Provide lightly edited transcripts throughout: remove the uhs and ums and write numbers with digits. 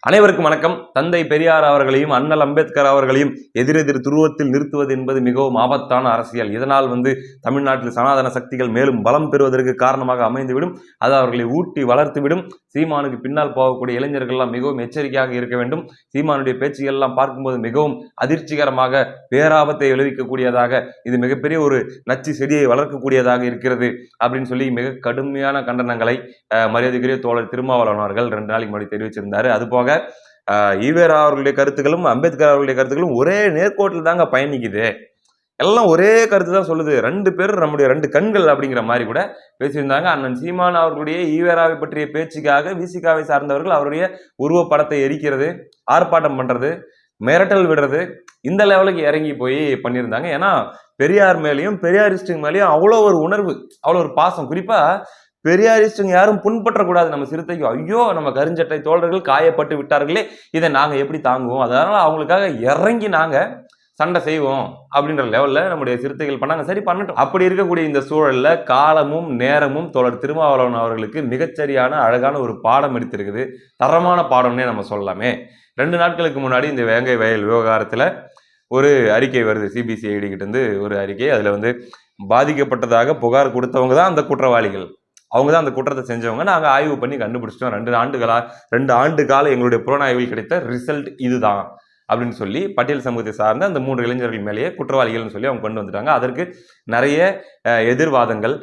அனைவருக்கும் வணக்கம். தந்தை பெரியார் அவர்களையும் அண்ணல் அம்பேத்கர் அவர்களையும் எதிரெதிர் துருவத்தில் நிறுத்துவது என்பது மிகவும் ஆபத்தான அரசியல். இதனால் தமிழ்நாட்டில் சனாதன சக்திகள் மேலும் பலம் பெறுவதற்கு காரணமாக அமைந்துவிடும். அது அவர்களை ஊட்டி வளர்த்துவிடும். சீமானுக்கு பின்னால் போகக்கூடிய இளைஞர்கள் எல்லாம் மிகவும் எச்சரிக்கையாக இருக்க வேண்டும். சீமானுடைய பேச்சுகள் எல்லாம் பார்க்கும்போது மிகவும் அதிர்ச்சிகரமாக பேராபத்தை விளைவிக்கக்கூடியதாக, இது மிகப்பெரிய ஒரு நச்சு செடியை வளர்க்கக்கூடியதாக இருக்கிறது அப்படின்னு சொல்லி மிக கடுமையான கண்டனங்களை மரியாதைக்குரிய தோழர் திருமாவளவன் அவர்கள் 2 நாளைக்கு முன்னாடி தெரிவிச்சிருந்தாரு. அது போக ஈவேரா அவர்களுடைய கருத்துக்களும் அம்பேத்கர் அவர்களுடைய கருத்துக்களும் ஒரே நேர்கோட்டில் தாங்க பயணிக்குது. எல்லாம் ஒரே கருத்து தான் சொல்லுது. 2 பேரும் நம்முடைய 2 கண்கள் அப்படிங்கிற மாதிரி கூட பேசியிருந்தாங்க. அண்ணன் சீமான் அவர்களுடைய ஈவேராவை பற்றிய பேச்சுக்காக விசிகாவை சார்ந்தவர்கள் அவருடைய உருவப்படத்தை எரிக்கிறது, ஆர்ப்பாட்டம் பண்றது, மிரட்டல் விடுறது, இந்த லெவலுக்கு இறங்கி போய் பண்ணியிருந்தாங்க. ஏன்னா பெரியார் மேலேயும் பெரியாரிஸ்டுங்க மேலேயும் அவ்வளோ ஒரு உணர்வு, அவ்வளோ ஒரு பாசம். குறிப்பா பெரியாரிஸ்டுங்க யாரும் புண்பற்றக்கூடாது நம்ம சிறுத்தைக்கு. ஐயோ, நம்ம கருஞ்சட்டை தோழர்கள் காயப்பட்டு விட்டார்களே, இதை நாங்க எப்படி தாங்குவோம், அதனால அவங்களுக்காக இறங்கி நாங்க சண்டை செய்வோம் அப்படின்ற லெவல்ல நம்முடைய சிறுத்தைகள் பண்ணாங்க. சரி, பண்ணட்டும். அப்படி இருக்கக்கூடிய இந்த சூழல்ல காலமும் நேரமும் தோழர் திருமாவளவன் அவர்களுக்கு மிகச்சரியான அழகான ஒரு பாடம் எடுத்திருக்குது. தரமான பாடம்னே நம்ம சொல்லலாமே. 2 நாட்களுக்கு முன்னாடி இந்த வேங்கை வயல் விவகாரத்துல ஒரு அறிக்கை வருது. சிபிசிஐடி கிட்ட இருந்து ஒரு அறிக்கை. அதுல பாதிக்கப்பட்டதாக புகார் கொடுத்தவங்க தான் அந்த குற்றவாளிகள், அவங்க தான் அந்த குற்றத்தை செஞ்சவங்க. நாங்கள் ஆய்வு பண்ணி கண்டுபிடிச்சிட்டோம். 2 ஆண்டு கால எங்களுடைய புலனாய்வில் கிடைத்த ரிசல்ட் இதுதான் அப்படின்னு சொல்லி பட்டியல் சமூகத்தை சார்ந்த அந்த 3 இளைஞர்கள் மேலேயே குற்றவாளிகள்னு சொல்லி அவங்க கொண்டு வந்துட்டாங்க. அதற்கு நிறைய எதிர்வாதங்கள்,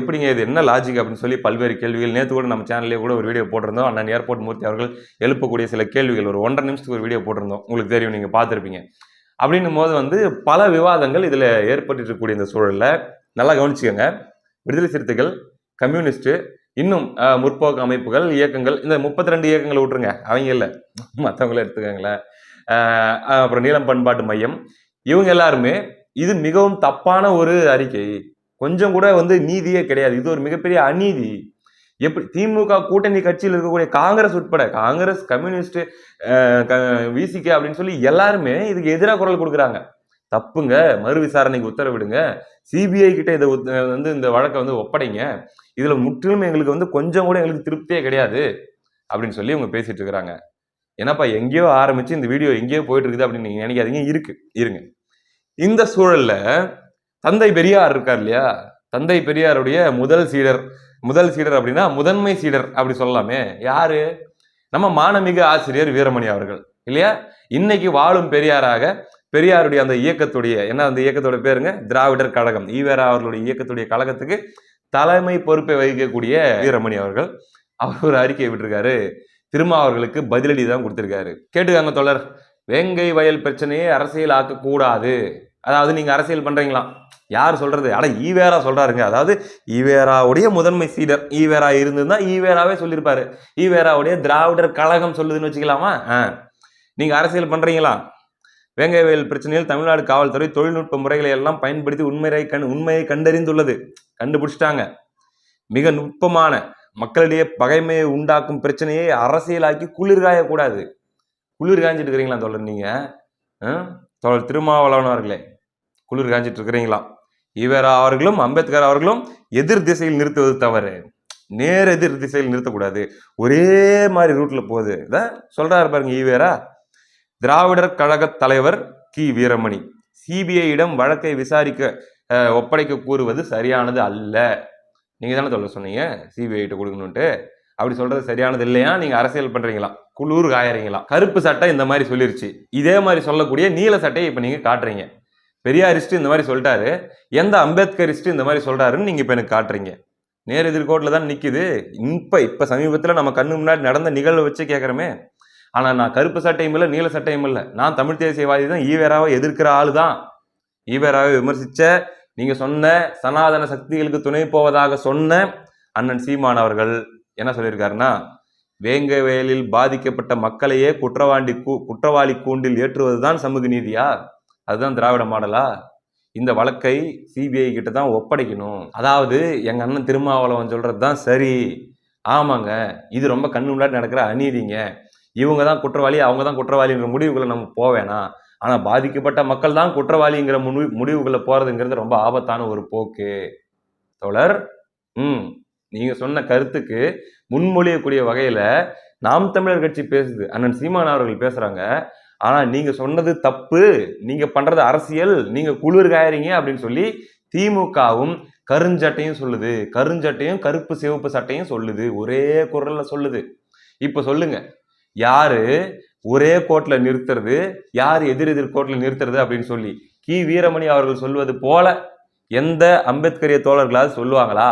எப்படிங்க இது, என்ன லாஜிக் அப்படின்னு சொல்லி பல்வேறு கேள்விகள். நேற்று கூட நம்ம சேனல்லேயே கூட ஒரு வீடியோ போட்டிருந்தோம். அண்ணன் ஏர்போர்ட் மூர்த்தி அவர்கள் எழுப்பக்கூடிய சில கேள்விகள், ஒரு 1.5 நிமிஷத்துக்கு ஒரு வீடியோ போட்டிருந்தோம். உங்களுக்கு தெரியும், நீங்கள் பார்த்துருப்பீங்க. அப்படின்னும் போது பல விவாதங்கள் இதில் ஏற்பட்டு இருக்கக்கூடிய இந்த சூழலில் நல்லா கவனிச்சுக்கோங்க. விடுதலை சிறுத்தைகள், கம்யூனிஸ்ட், இன்னும் முற்போக்கு அமைப்புகள், இயக்கங்கள், இந்த 32 இயக்கங்களை விட்டுருங்க, அவங்க இல்லை, மற்றவங்கள எடுத்துக்கங்களேன். அப்புறம் நீளம் பண்பாட்டு மையம், இவங்க எல்லாருமே இது மிகவும் தப்பான ஒரு அறிக்கை, கொஞ்சம் கூட நீதியே கிடையாது, இது ஒரு மிகப்பெரிய அநீதி. எப்படி திமுக கூட்டணி கட்சியில் இருக்கக்கூடிய காங்கிரஸ் உட்பட, காங்கிரஸ், கம்யூனிஸ்ட், விசிகே அப்படின்னு சொல்லி எல்லாருமே இதுக்கு எதிராக குரல் கொடுக்குறாங்க. தப்புங்க, மறு விசாரணைக்கு உத்தரவிடுங்க, சிபிஐ கிட்ட இதை இந்த வழக்கை ஒப்படைங்க, இதுல முற்றிலும் எங்களுக்கு கொஞ்சம் கூட எங்களுக்கு திருப்தியே கிடையாது அப்படின்னு சொல்லி இவங்க பேசிட்டு இருக்கிறாங்க. ஏன்னாப்பா, எங்கேயோ ஆரம்பிச்சு இந்த வீடியோ எங்கேயோ போயிட்டு இருக்குது அப்படின்னு நீங்க நினைக்காதீங்க. இருங்க. இந்த சூழல்ல தந்தை பெரியார் இருக்கார் இல்லையா, தந்தை பெரியாருடைய முதல் சீடர் அப்படின்னா முதன்மை சீடர் அப்படி சொல்லலாமே. யாரு? நம்ம மானமிகு ஆசிரியர் வீரமணி அவர்கள் இல்லையா? இன்னைக்கு வாழும் பெரியாராக, பெரியாருடைய அந்த இயக்கத்துடைய, அந்த இயக்கத்தோட பேருங்க திராவிடர் கழகம், ஈவேரா அவர்களுடைய இயக்கத்துடைய கழகத்துக்கு தலைமை பொறுப்பை வகிக்கக்கூடிய வீரமணி அவர்கள் அவர் ஒரு அறிக்கையை விட்டுருக்காரு. திருமாவர்களுக்கு பதிலடி தான் கொடுத்திருக்காரு. கேட்டுக்காங்க தோழர். வேங்கை வயல் பிரச்சனையை அரசியல் ஆக்க கூடாது. அதாவது நீங்க அரசியல் பண்றீங்களா? யார் சொல்றது? ஈவேரா சொல்றாருங்க. அதாவது ஈவேராவுடைய முதன்மை சீடர் ஈவேரா இருந்திருந்தா ஈவேராவே சொல்லியிருப்பாரு. ஈவேராவுடைய திராவிடர் கழகம் சொல்லுதுன்னு வச்சுக்கலாமா? நீங்க அரசியல் பண்றீங்களா? வேங்கை வயல் பிரச்சனையில் தமிழ்நாடு காவல்துறை தொழில்நுட்ப முறைகளை எல்லாம் பயன்படுத்தி உண்மையை கண்டறிந்துள்ளது. கண்டுபிடிச்சிட்டாங்க. மிக நுட்பமான, மக்களிடையே பகைமையை உண்டாக்கும் பிரச்சனையை அரசியலாக்கி குளிர்காயக்கூடாது. குளிர் காஞ்சிட்டு இருக்கிறீங்களா தோழர்? நீங்க தோழர் திருமாவளவன் அவர்களே, குளிர் காஞ்சிட்டு இருக்கிறீங்களா? ஈவேரா அவர்களும் அம்பேத்கர் அவர்களும் எதிர் திசையில் நிறுத்துவது தவறு. நேர் எதிர் திசையில் நிறுத்தக்கூடாது. ஒரே மாதிரி ரூட்ல போகுது. சொல்றாரு பாருங்க ஈவேரா. திராவிடர் கழக தலைவர் கி வீரமணி சிபிஐயிடம் வழக்கை விசாரிக்க ஒப்படைக்க கூறுவது சரியானது அல்ல. நீங்க தானே சொல்ல சொன்னீங்க சிபிஐ கொடுக்கணும்ட்டு. அப்படி சொல்றது சரியானது இல்லையா? நீங்க அரசியல் பண்றீங்களா? குளூர் காயறீங்களா? கருப்பு சட்டை இந்த மாதிரி சொல்லிருச்சு. இதே மாதிரி சொல்லக்கூடிய நீல சட்டையை இப்ப நீங்க காட்டுறீங்க. பெரியாரிஸ்ட் இந்த மாதிரி சொல்லிட்டாரு, எந்த அம்பேத்கரிஸ்ட் இந்த மாதிரி சொல்றாருன்னு நீங்க இப்ப எனக்கு காட்டுறீங்க. நேர் எதிர்கோட்டில் தான் நிக்குது. இப்ப சமீபத்துல நம்ம கண்ணு முன்னாடி நடந்த நிகழ்வை வச்சு கேட்கறமே. ஆனா நான் கருப்பு சட்டையும் இல்லை, நீல சட்டையும் இல்லை, நான் தமிழ் தேசியவாதி தான், ஈவேராவை எதிர்க்கிற ஆளு தான். ஈவேராவை விமர்சிச்ச, நீங்க சொன்ன சனாதன சக்திகளுக்கு துணை போவதாக சொன்ன அண்ணன் சீமான் அவர்கள் என்ன சொல்லியிருக்காருன்னா, வேங்கை வயலில் பாதிக்கப்பட்ட மக்களையே குற்றவாளி கூண்டில் ஏற்றுவதுதான் சமூக நீதியா? அதுதான் திராவிட மாடலா? இந்த வழக்கை சிபிஐ கிட்ட தான் ஒப்படைக்கணும். அதாவது எங்க அண்ணன் திருமாவளவன் சொல்றதுதான் சரி. ஆமாங்க, இது ரொம்ப கண்ணு முன்னாடி நடக்கிற அநீதிங்க, இவங்க தான் குற்றவாளி, அவங்க தான் குற்றவாளிங்கிற முடிவுகளை நம்ம போவேனா. ஆனா பாதிக்கப்பட்ட மக்கள் தான் குற்றவாளிங்கிற முடிவுகளை போறதுங்கிறது ரொம்ப ஆபத்தான ஒரு போக்கு தோழர். நீங்க சொன்ன கருத்துக்கு முன்மொழியக்கூடிய வகையில நாம் தமிழர் கட்சி பேசுது, அண்ணன் சீமான் அவர்கள் பேசுறாங்க. ஆனா நீங்க சொன்னது தப்பு, நீங்க பண்றது அரசியல், நீங்க குளிர் காயறீங்க அப்படின்னு சொல்லி திமுகவும் கருஞ்சட்டையும் சொல்லுது, கருஞ்சட்டையும் கருப்பு சிவப்பு சட்டையும் சொல்லுது, ஒரே குரல்ல சொல்லுது. இப்ப சொல்லுங்க, யாரு ஒரே கோட்ல நிறுத்துறது, யார் எதிர் கோட்ல நிறுத்துறது அப்படின்னு சொல்லி கி வீரமணி அவர்கள் சொல்வது போல எந்த அம்பேத்கரிய தோழர்களாவது சொல்லுவாங்களா?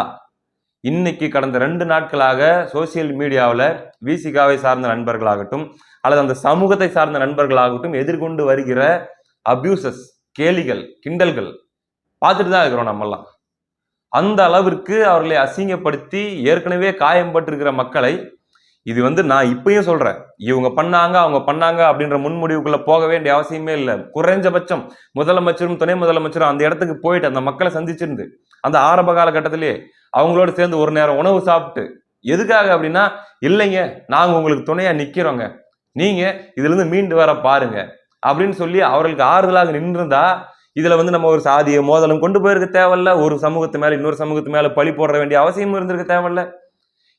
இன்னைக்கு கடந்த 2 நாட்களாக சோசியல் மீடியாவில் விசிகாவை சார்ந்த நண்பர்களாகட்டும் அல்லது அந்த சமூகத்தை சார்ந்த நண்பர்களாகட்டும் எதிர்கொண்டு வருகிற அபியூசஸ், கேலிகள், கிண்டல்கள் பார்த்துட்டு தான் இருக்கிறோம் நம்மெல்லாம். அந்த அளவிற்கு அவர்களை அசிங்கப்படுத்தி ஏற்கனவே காயம்பட்டிருக்கிற மக்களை, இது நான் இப்பயும் சொல்றேன், இவங்க பண்ணாங்க அவங்க பண்ணாங்க அப்படின்ற முன்முடிவுக்குள்ள போக வேண்டிய அவசியமே இல்லை. குறைஞ்சபட்சம் முதலமைச்சரும் துணை முதலமைச்சரும் அந்த இடத்துக்கு போயிட்டு அந்த மக்களை சந்திச்சிருந்து அந்த ஆரம்ப காலகட்டத்திலேயே அவங்களோட சேர்ந்து ஒரு நேரம் உணவு சாப்பிட்டு, எதுக்காக அப்படின்னா, இல்லைங்க நாங்க உங்களுக்கு துணையா நிக்கிறோங்க, நீங்க இதுல இருந்து மீண்டு வர பாருங்க அப்படின்னு சொல்லி அவர்களுக்கு ஆறுதலாக நின்றுந்தா இதுல நம்ம ஒரு சாதிய மோதலும் கொண்டு போயிருக்க தேவையில்ல, ஒரு சமூகத்து மேல இன்னொரு சமூகத்து மேல பழி போட வேண்டிய அவசியம் இருந்திருக்க தேவையில்ல.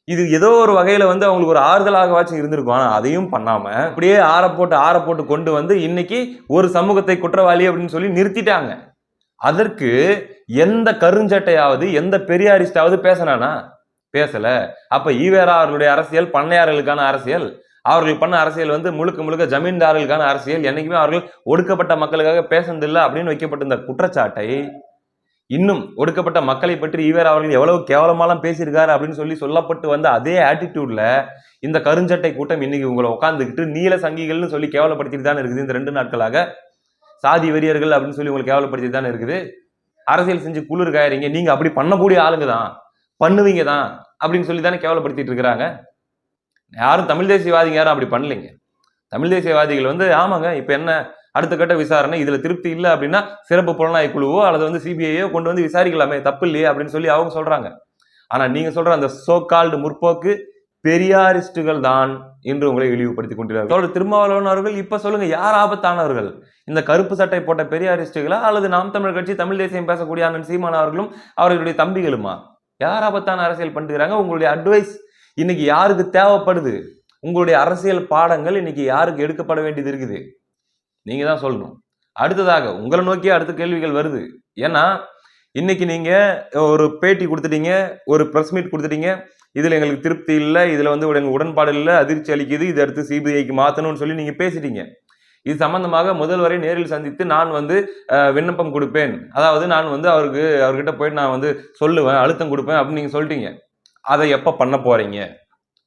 இது ஏதோ ஒரு வகையில அவங்களுக்கு ஒரு ஆறுதலாகவாச்சும் இருந்திருக்கும். ஆனா அதையும் பண்ணாம அப்படியே ஆற போட்டு கொண்டு இன்னைக்கு ஒரு சமூகத்தை குற்றவாளி அப்படின்னு சொல்லி நிறுத்திட்டாங்க. அதற்கு எந்த கருஞ்சட்டையாவது எந்த பெரியாரிஸ்டாவது பேசினானா? பேசல. அப்ப ஈவேரா அவர்களுடைய அரசியல் பண்ணையார்களுக்கான அரசியல், அவர்கள் பண்ண அரசியல் முழுக்க முழுக்க ஜமீன்தார்களுக்கான அரசியல், என்னைக்குமே அவர்கள் ஒடுக்கப்பட்ட மக்களுக்காக பேசுனதில்லை அப்படின்னு வைக்கப்பட்டிருந்த குற்றச்சாட்டை இன்னும் ஒடுக்கப்பட்ட மக்களை பற்றி ஈவேரா அவர்கள் எவ்வளவு கேவலமாலாம் பேசியிருக்காரு அப்படின்னு சொல்லி சொல்லப்பட்டு வந்த அதே ஆட்டிடியூட்ல இந்த கருஞ்சட்டை கூட்டம் இன்னைக்கு உங்களை உட்காந்துக்கிட்டு நீல சங்கிகள்னு சொல்லி கேவலப்படுத்திட்டு தானே இருக்குது. இந்த 2 நாட்களாக சாதி வெறியர்கள் அப்படின்னு சொல்லி உங்களுக்கு கேவலப்படுத்திட்டு தானே இருக்குது. அரசியல் செஞ்சு குளிர் காயறீங்க, நீங்க அப்படி பண்ணக்கூடிய ஆளுங்க தான், பண்ணுவீங்க தான் அப்படின்னு சொல்லி தானே கேவலப்படுத்திட்டு இருக்கிறாங்க. யாரும் தமிழ் தேசியவாதிங்க யாரும் அப்படி பண்ணலைங்க. தமிழ் தேசியவாதிகள் ஆமாங்க இப்ப என்ன அடுத்த கட்ட விசாரணை, இதுல திருப்தி இல்லை அப்படின்னா சிறப்பு புலனாய்வு குழுவோ அல்லது சிபிஐயோ கொண்டு விசாரிக்கலாமே, தப்பு இல்லையே அப்படின்னு சொல்லி அவங்க சொல்றாங்க. ஆனா நீங்க சொல்ற அந்த சோ கால்டு முற்போக்கு பெரியாரிஸ்டுகள் தான் என்று உங்களை இழிவுபடுத்திக் கொண்டிருக்கிறார்கள். திருமாவளவன் அவர்கள் இப்ப சொல்லுங்க, யார் ஆபத்தானவர்கள்? இந்த கருப்பு சட்டை போட்ட பெரியாரிஸ்டுகளா அல்லது நாம் தமிழர் கட்சி தமிழ் தேசியம் பேசக்கூடிய அண்ணன் சீமான் அவர்களும் அவர்களுடைய தம்பிகளுமா? யார் ஆபத்தான அரசியல் பண்ணிருக்காங்க? உங்களுடைய அட்வைஸ் இன்னைக்கு யாருக்கு தேவைப்படுது? உங்களுடைய அரசியல் பாடங்கள் இன்னைக்கு யாருக்கு எடுக்கப்பட வேண்டியது இருக்குது? நீங்க தான் சொல்லணும். அடுத்ததாக உங்களை நோக்கியே அடுத்த கேள்விகள் வருது. ஏன்னா இன்னைக்கு நீங்க ஒரு பேட்டி கொடுத்துட்டீங்க, ஒரு பிரஸ் மீட் கொடுத்துட்டீங்க, இதுல எங்களுக்கு திருப்தி இல்லை, இதுல எங்களுக்கு உடன்பாடு இல்லை, அதிர்ச்சி அளிக்குது, இதை அடுத்து சிபிஐக்கு மாத்தணும்னு சொல்லி நீங்க பேசிட்டீங்க. இது சம்பந்தமாக முதல்வரை நேரில் சந்தித்து நான் விண்ணப்பம் கொடுப்பேன், அதாவது நான் அவர்கிட்ட போயிட்டு நான் சொல்லுவேன், அழுத்தம் கொடுப்பேன் அப்படின்னு நீங்க சொல்லிட்டீங்க. அதை எப்ப பண்ண போறீங்க?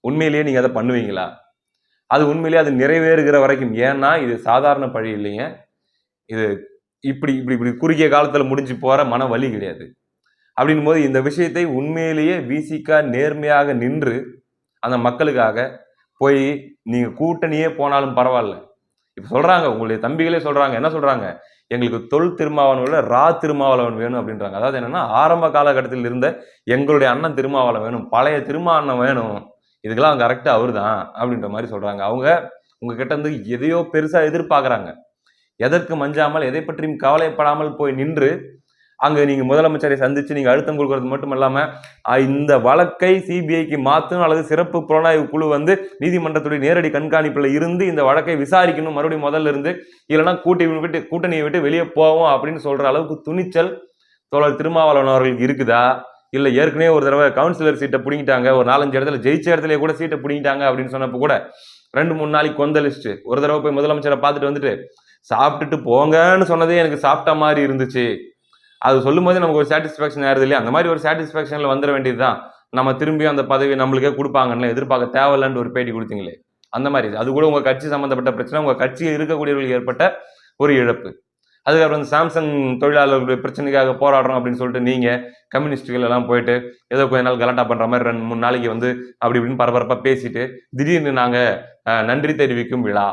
உண்மையிலேயே நீங்க அதை பண்ணுவீங்களா? அது உண்மையிலேயே அது நிறைவேறுகிற வரைக்கும், ஏன்னா இது சாதாரண பழி இல்லைங்க, இது இப்படி இப்படி இப்படி குறுகிய காலத்துல முடிஞ்சு போற மன வலி கிடையாது. அப்படின் போது இந்த விஷயத்தை உண்மையிலேயே விசிக நேர்மையாக நின்று அந்த மக்களுக்காக போய் நீங்க கூட்டணியே போனாலும் பரவாயில்ல. இப்ப சொல்றாங்க, உங்களுடைய தம்பிகளே சொல்றாங்க, என்ன சொல்றாங்க, எங்களுக்கு தொல் திருமாவளவன் ரா திருமாவளவன் வேணும் அப்படின்றாங்க. அதாவது என்னன்னா, ஆரம்ப காலகட்டத்தில் இருந்த எங்களுடைய அண்ணன் திருமாவளவன் வேணும், பழைய திருமாவளவன் வேணும், இதுக்கெல்லாம் கரெக்டா அவரு தான் அப்படின்ற மாதிரி சொல்றாங்க. அவங்க உங்ககிட்ட எதையோ பெருசா எதிர்பார்க்கறாங்க. எதற்கு மஞ்சாமல் எதை பற்றியும் கவலைப்படாமல் போய் நின்று அங்க நீங்க முதலமைச்சரை சந்திச்சு நீங்க அழுத்தம் கொடுக்கறது மட்டும் இல்லாம இந்த வழக்கை சிபிஐக்கு மாத்தணும் அல்லது சிறப்பு புலனாய்வு குழு நீதிமன்றத்துடைய நேரடி கண்காணிப்புல இருந்து இந்த வழக்கை விசாரிக்கணும் மறுபடியும் முதல்ல இருந்து, இல்லைன்னா கூட்டணியை விட்டு வெளியே போவோம் அப்படின்னு சொல்ற அளவுக்கு துணிச்சல் தோழர் திருமாவளவன் அவர்களுக்கு இருக்குதா? இல்ல ஏற்கனவே ஒரு தடவை கவுன்சிலர் சீட்டை பிடிங்கிட்டாங்க, ஒரு 4-5 இடத்துல ஜெயிச்ச இடத்துல கூட சீட்டை பிடிங்கிட்டாங்க அப்படின்னு சொன்னப்ப கூட 2-3 நாளைக்கு கொந்தளிச்சுட்டு ஒரு தடவை போய் முதலமைச்சரை பார்த்துட்டு வந்துட்டு சாப்பிட்டுட்டு போங்கன்னு சொன்னதே எனக்கு சாப்பிட்ட மாதிரி இருந்துச்சு, அது சொல்லும் போது நமக்கு ஒரு சாட்டிஸ்பாக்சன் ஆயிருது இல்லையா? அந்த மாதிரி ஒரு சாட்டிஸ்பாக்சன்ல வந்துட வேண்டியதுதான். நம்ம திரும்பியும் அந்த பதவி நம்மளுக்கே கொடுப்பாங்கன்னு எதிர்பார்க்க தேவையில்லன்னு ஒரு பேட்டி கொடுத்தீங்களே, அந்த மாதிரி அது கூட உங்க கட்சி சம்பந்தப்பட்ட பிரச்சனை, உங்க கட்சியில் இருக்கக்கூடியவர்களுக்கு ஏற்பட்ட ஒரு இழப்பு. அதுக்கப்புறம் சாம்சங் தொழிலாளர்களுடைய பிரச்சனைக்காக போராடுறோம் அப்படின்னு சொல்லிட்டு நீங்க கம்யூனிஸ்டுகள் எல்லாம் போயிட்டு ஏதோ கொஞ்ச நாள் கலாட்டா பண்ற மாதிரி 2-3 நாளைக்கு அப்படி இப்படின்னு பரபரப்பா பேசிட்டு திடீர்னு நாங்க நன்றி தெரிவிக்கும் விழா,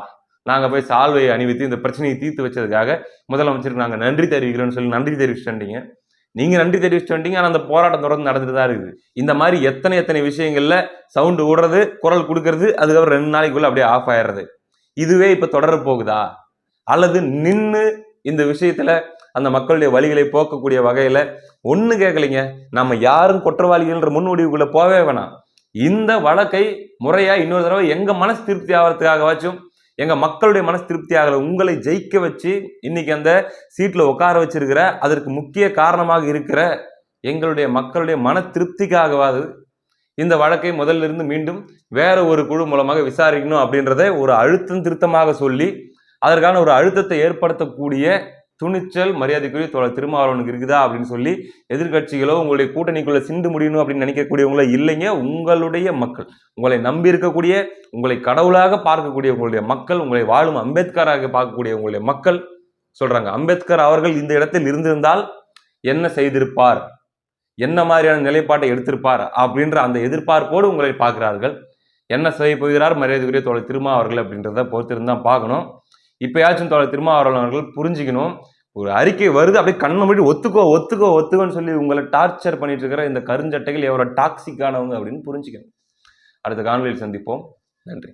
நாங்க போய் சால்வையை அணிவித்து இந்த பிரச்சனையை தீர்த்து வச்சதுக்காக முதலமைச்சருக்கு நாங்க நன்றி தெரிவிக்கிறோம்னு சொல்லி நன்றி தெரிவிச்சுட்டீங்க. நீங்க நன்றி தெரிவிச்சுட்டீங்க, ஆனா அந்த போராட்டம் தொடர்ந்து நடந்துட்டு தான் இருக்குது. இந்த மாதிரி எத்தனை விஷயங்கள்ல சவுண்டு விடுறது, குரல் கொடுக்கறது, அதுக்கப்புறம் 2 நாளைக்குள்ள அப்படியே ஆஃப் ஆயிடுறது, இதுவே இப்ப தொடர போகுதா? அல்லது நின்று இந்த விஷயத்துல அந்த மக்களுடைய வழிகளை போக்கக்கூடிய வகையில ஒண்ணு கேட்கலைங்க, நம்ம யாரும் குற்றவாளிகள்ன்ற முன்முடிவுக்குள்ள போவே வேணாம், இந்த வழக்கை முறையா இன்னொரு தடவை எங்க மனசு திருப்தி ஆகிறதுக்காகவாச்சும், எங்க மக்களுடைய மனசு திருப்தி ஆகல, உங்களை ஜெயிக்க வச்சு இன்னைக்கு அந்த சீட்ல உட்கார வச்சிருக்கிற, அதற்கு முக்கிய காரணமாக இருக்கிற எங்களுடைய மக்களுடைய மன திருப்திக்காகவாது இந்த வழக்கை முதல்ல இருந்து மீண்டும் வேற ஒரு குழு மூலமாக விசாரிக்கணும் அப்படின்றத ஒரு அழுத்தம் திருத்தமாக சொல்லி அதற்கான ஒரு அழுத்தத்தை ஏற்படுத்தக்கூடிய துணிச்சல் மரியாதைக்குரிய தோழர் திருமாவளவனுக்கு இருக்குதா அப்படின்னு சொல்லி எதிர்கட்சிகளோ உங்களுடைய கூட்டணிக்குள்ள சிந்து முடியணும் அப்படின்னு நினைக்கக்கூடியவங்களோ இல்லைங்க. உங்களுடைய மக்கள், உங்களை நம்பி இருக்கக்கூடிய, உங்களை கடவுளாக பார்க்கக்கூடிய உங்களுடைய மக்கள், உங்களை வாழும் அம்பேத்கராக பார்க்கக்கூடிய உங்களுடைய மக்கள் சொல்றாங்க, அம்பேத்கர் அவர்கள் இந்த இடத்தில் இருந்திருந்தால் என்ன செய்திருப்பார், என்ன மாதிரியான நிலைப்பாட்டை எடுத்திருப்பார் அப்படின்ற அந்த எதிர்பார்ப்போடு உங்களை பார்க்கிறார்கள். என்ன செய்ய போகிறார் மரியாதைக்குரிய தோழர் திருமா அவர்கள் அப்படின்றத பொறுத்திருந்தான் பார்க்கணும். இப்பயாச்சும் தோழர் திருமாவளவன் அவர்கள் புரிஞ்சுக்கணும். ஒரு அறிக்கை வருது, அப்படியே கண்ணை மூடி ஒத்துக்கோன்னு சொல்லி உங்களை டார்ச்சர் பண்ணிட்டு இருக்கிற இந்த கருஞ்சட்டைகள் எவ்வளவு டாக்ஸிக்கானவங்க அப்படின்னு புரிஞ்சுக்கணும். அடுத்த காணொலியில் சந்திப்போம். நன்றி.